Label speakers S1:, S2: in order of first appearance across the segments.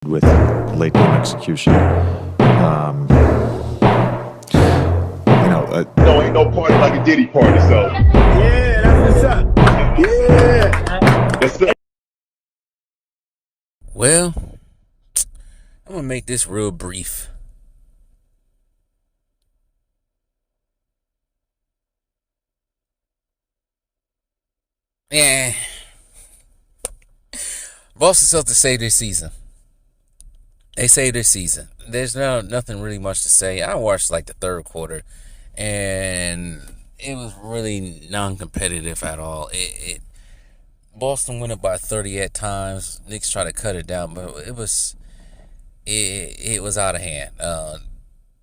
S1: with late game execution.
S2: No, ain't no party like a Diddy party, so.
S3: Yeah, that's what's up. Yeah.
S2: Yes, sir.
S4: Well, I'm going to make this real brief. Yeah. Boston Celtics saved their season. They saved their season. There's nothing really much to say. I watched like the third quarter, and it was really non-competitive at all. Boston went up by 30 at times. Knicks tried to cut it down, but it was out of hand.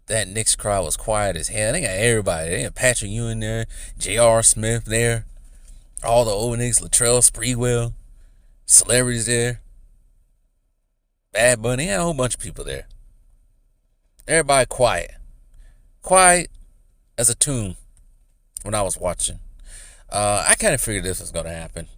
S4: That Knicks crowd was quiet as hell. They got everybody. They had Patrick Ewing there, J.R. Smith there, all the old Knicks, Latrell Sprewell, celebrities there, Bad Bunny, a whole bunch of people there. Everybody quiet as a tomb when I was watching. I kind of figured this was going to happen.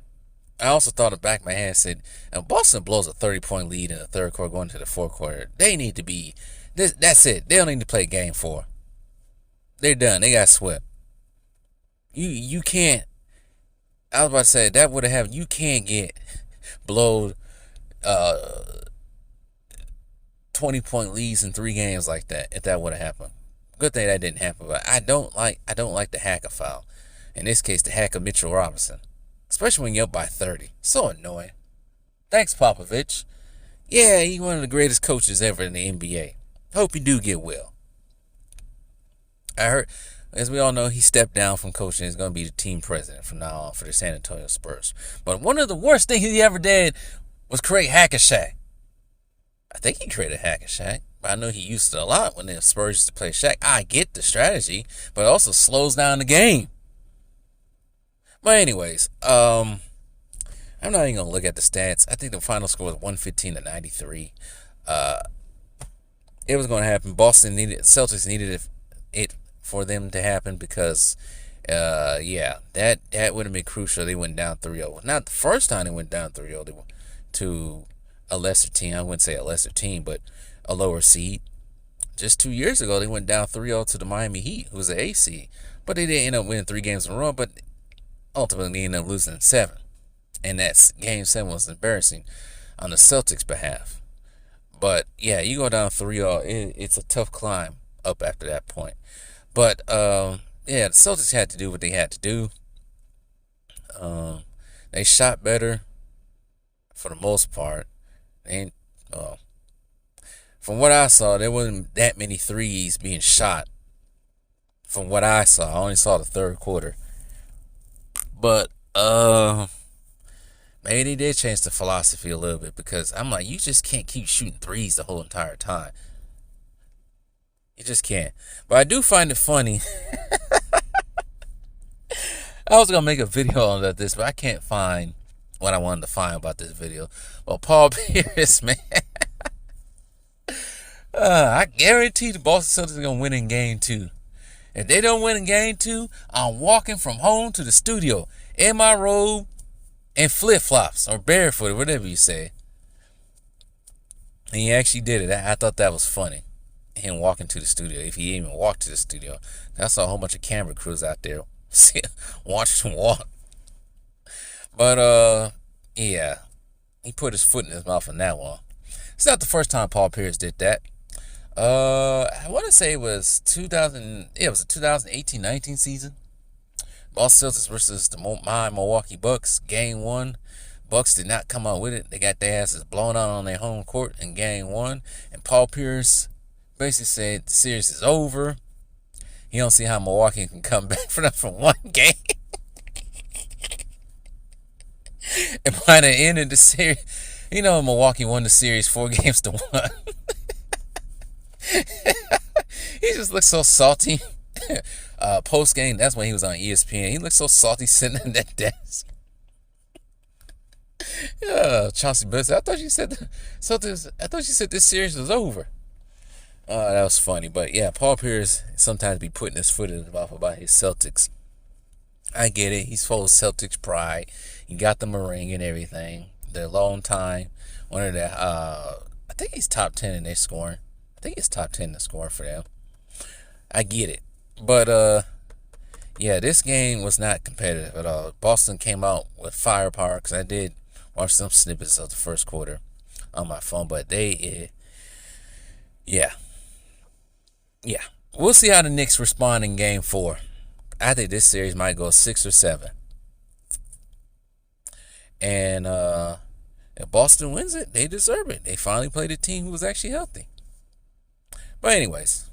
S4: I also thought in the back of my head, said, if Boston blows a 30-point lead in the third quarter going to the fourth quarter, they need to be, that's it. They don't need to play game 4. They're done. They got swept. You can't, I was about to say, that would have happened. You can't get blowed 20-point leads in 3 games like that if that would have happened. Good thing that didn't happen, but I don't like the hacker foul. In this case, the hacker Mitchell Robinson. Especially when you're up by 30. So annoying. Thanks, Popovich. Yeah, he's one of the greatest coaches ever in the NBA. Hope you do get well. I heard, as we all know, he stepped down from coaching. He's going to be the team president from now on for the San Antonio Spurs. But one of the worst things he ever did was create Hack-a-Shaq. I think he created Hack-a-Shaq. But I know he used it a lot when the Spurs used to play Shaq. I get the strategy, but it also slows down the game. But anyways, I'm not even going to look at the stats. I think the final score was 115-93. It was going to happen. Celtics needed it for them to happen because, that would have been crucial. They went down 3-0. Not the first time they went down 3-0 to a lesser team. I wouldn't say a lesser team, but a lower seed. Just 2 years ago, they went down 3-0 to the Miami Heat, who was an A seed. But they didn't end up winning 3 games in a row, but ultimately they ended up losing 7. And that game 7 was embarrassing on the Celtics' behalf. But, yeah, you go down 3-0, it's a tough climb up after that point. But, the Celtics had to do what they had to do. They shot better for the most part. From what I saw, there wasn't that many threes being shot. From what I saw, I only saw the third quarter. But, maybe they did change the philosophy a little bit because I'm like, you just can't keep shooting threes the whole entire time. You just can't. But I do find it funny. I was going to make a video on this, but I can't find what I wanted to find about this video. Well, Paul Pierce, man. I guarantee the Boston Celtics are going to win in game 2. If they don't win in game 2, I'm walking from home to the studio in my robe and flip-flops or barefooted, whatever you say. And he actually did it. I thought that was funny. Him walking to the studio. If he even walked to the studio. I saw a whole bunch of camera crews out there watching him walk. But, he put his foot in his mouth on that one. It's not the first time Paul Pierce did that. I want to say it was a 2018-19 season. Boston Celtics versus the Milwaukee Bucks. Game 1. Bucks did not come out with it. They got their asses blown out on their home court in game 1. And Paul Pierce basically said the series is over. He don't see how Milwaukee can come back from one game. And by the end of the series, Milwaukee won the series 4-1. He just looked so salty. Post game, that's when he was on ESPN. He looked so salty sitting at that desk. Chauncey Billups, I thought you said this series was over. That was funny, but yeah, Paul Pierce sometimes be putting his foot in his mouth about his Celtics. I get it. He's full of Celtics pride. He got the ring and everything. They're a long time. I think he's top 10 in their scoring. I think he's top 10 in the scoring for them. I get it. But, yeah, this game was not competitive at all. Boston came out with firepower because I did watch some snippets of the first quarter on my phone. But yeah. We'll see how the Knicks respond in game 4. I think this series might go 6 or 7. And if Boston wins it, they deserve it. They finally played a team who was actually healthy. But anyways,